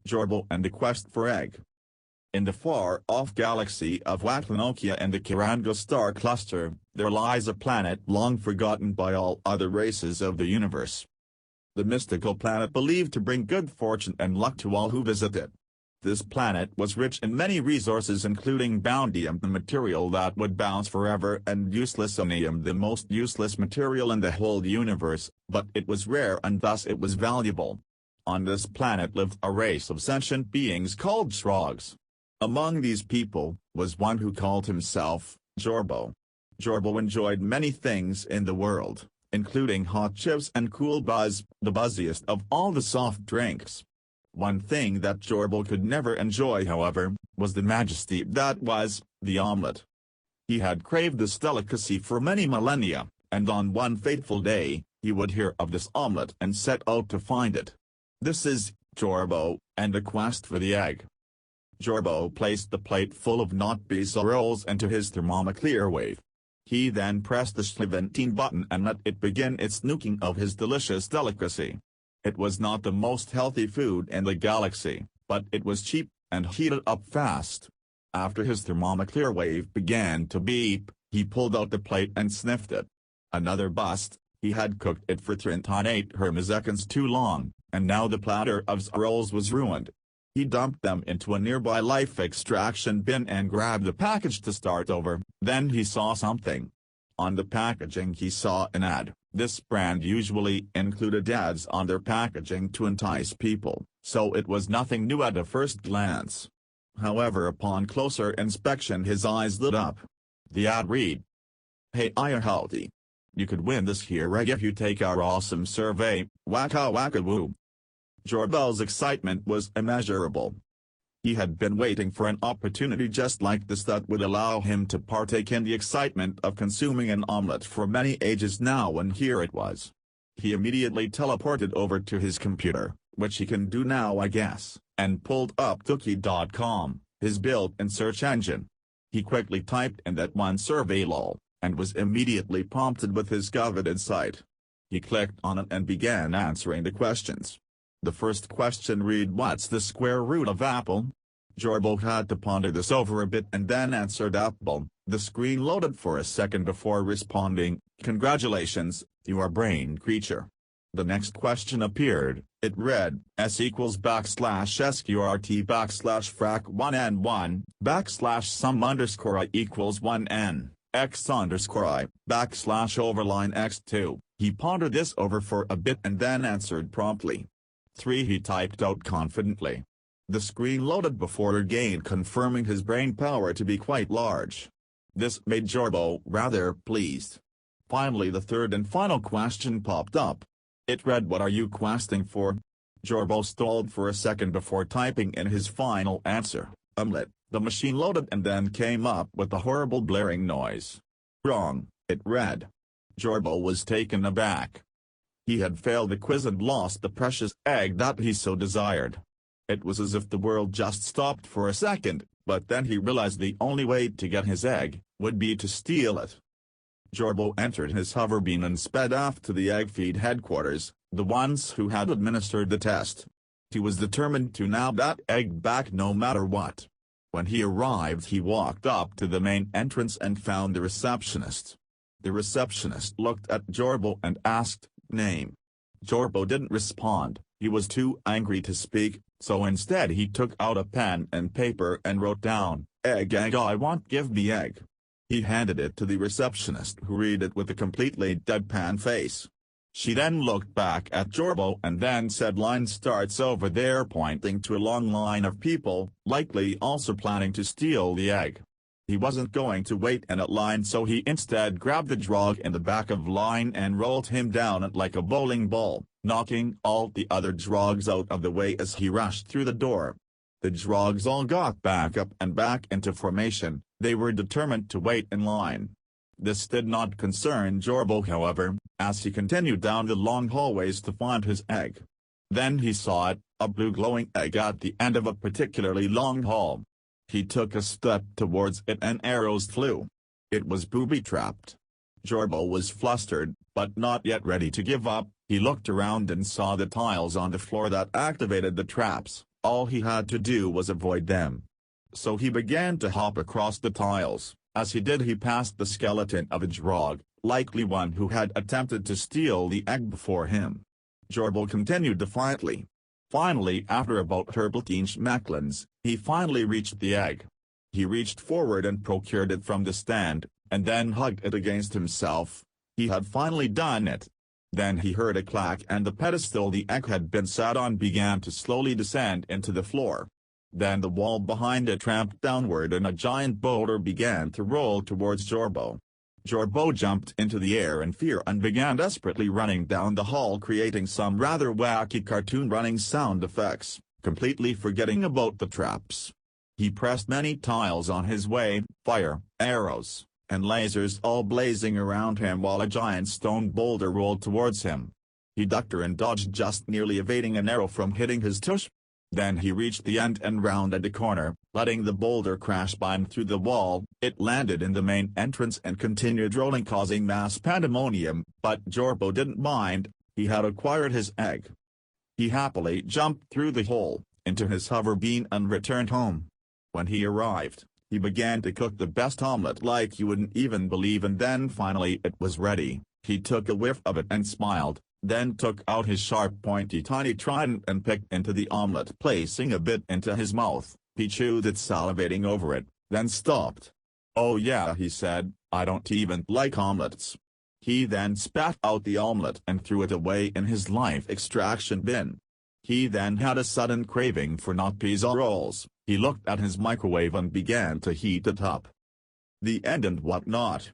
Jorbo and the Quest for Egg. In the far-off galaxy of Watlanokia and the Kiranga star cluster, there lies a planet long forgotten by all other races of the universe. The mystical planet believed to bring good fortune and luck to all who visit it. This planet was rich in many resources including boundium, the material that would bounce forever, and uselessonium, the most useless material in the whole universe, but it was rare and thus it was valuable. On this planet lived a race of sentient beings called Shrogs. Among these people, was one who called himself Jorbo. Jorbo enjoyed many things in the world, including hot chips and cool buzz, the buzziest of all the soft drinks. One thing that Jorbo could never enjoy, however, was the majesty that was the omelette. He had craved this delicacy for many millennia, and on one fateful day, he would hear of this omelette and set out to find it. This is Jorbo and the Quest for the Egg. Jorbo placed the plate full of not-bees rolls into his thermonuclear wave. He then pressed the 17 button and let it begin its nuking of his delicious delicacy. It was not the most healthy food in the galaxy, but it was cheap, and heated up fast. After his thermonuclear wave began to beep, he pulled out the plate and sniffed it. Another bust, he had cooked it for 38 hermiseconds too long, and now the platter of rolls was ruined. He dumped them into a nearby life extraction bin and grabbed the package to start over, then he saw something. On the packaging he saw an ad. This brand usually included ads on their packaging to entice people, so it was nothing new at a first glance. However, upon closer inspection his eyes lit up. The ad read, "Hey, I'm healthy. You could win this here egg if you take our awesome survey, waka waka woo." Jorbo's excitement was immeasurable. He had been waiting for an opportunity just like this that would allow him to partake in the excitement of consuming an omelette for many ages now, and here it was. He immediately teleported over to his computer, which he can do now I guess, and pulled up Cookie.com, his built-in search engine. He quickly typed in that one survey lol, and was immediately prompted with his coveted site. He clicked on it and began answering the questions. The first question read, "What's the square root of apple?" Jorbo had to ponder this over a bit and then answered apple. The screen loaded for a second before responding, "Congratulations, you are brain creature." The next question appeared. It read, s=sqrt/frac1n1 \sum_i equals 1n x_i \overline x2. He pondered this over for a bit and then answered promptly. 3. He typed out confidently. The screen loaded before again confirming his brain power to be quite large. This made Jorbo rather pleased. Finally the third and final question popped up. It read, "What are you questing for?" Jorbo stalled for a second before typing in his final answer, "Omelette." The machine loaded and then came up with a horrible blaring noise. "Wrong," it read. Jorbo was taken aback. He had failed the quiz and lost the precious egg that he so desired. It was as if the world just stopped for a second, but then he realized the only way to get his egg would be to steal it. Jorbo entered his hoverbeam and sped off to the egg feed headquarters, the ones who had administered the test. He was determined to nab that egg back no matter what. When he arrived he walked up to the main entrance and found the receptionist. The receptionist looked at Jorbo and asked, "Name?" Jorbo didn't respond. He was too angry to speak, so instead he took out a pen and paper and wrote down, "Egg I want, give me egg." He handed it to the receptionist, who read it with a completely deadpan face. She then looked back at Jorbo and then said, "Line starts over there," pointing to a long line of people, likely also planning to steal the egg. He wasn't going to wait in a line, so he instead grabbed the drog in the back of line and rolled him down it like a bowling ball, knocking all the other drogs out of the way as he rushed through the door. The drogs all got back up and back into formation. They were determined to wait in line. This did not concern Jorbo, however, as he continued down the long hallways to find his egg. Then he saw it, a blue glowing egg at the end of a particularly long hall. He took a step towards it and arrows flew. It was booby-trapped. Jorbo was flustered, but not yet ready to give up. He looked around and saw the tiles on the floor that activated the traps, All he had to do was avoid them. So he began to hop across the tiles. As he did, he passed the skeleton of a Jorbo, likely one who had attempted to steal the egg before him. Jorbo continued defiantly. Finally, after about 13 schmeckles, he finally reached the egg. He reached forward and procured it from the stand, and then hugged it against himself. He had finally done it. Then he heard a clack, and the pedestal the egg had been sat on began to slowly descend into the floor. Then the wall behind it tramped downward and a giant boulder began to roll towards Jorbo. Jorbo jumped into the air in fear and began desperately running down the hall, creating some rather wacky cartoon running sound effects, completely forgetting about the traps. He pressed many tiles on his way, fire, arrows, and lasers all blazing around him while a giant stone boulder rolled towards him. He ducked and dodged, just nearly evading an arrow from hitting his tush. Then he reached the end and rounded the corner, letting the boulder crash by him through the wall. It landed in the main entrance and continued rolling, causing mass pandemonium, but Jorbo didn't mind. He had acquired his egg. He happily jumped through the hole, into his hover beam, and returned home. When he arrived, he began to cook the best omelet like you wouldn't even believe, and then finally it was ready. He took a whiff of it and smiled, then took out his sharp pointy tiny trident and picked into the omelet, placing a bit into his mouth. He chewed it, salivating over it, then stopped. "Oh yeah," he said, "I don't even like omelets." He then spat out the omelet and threw it away in his life extraction bin. He then had a sudden craving for not pizza rolls. He looked at his microwave and began to heat it up. The end and whatnot.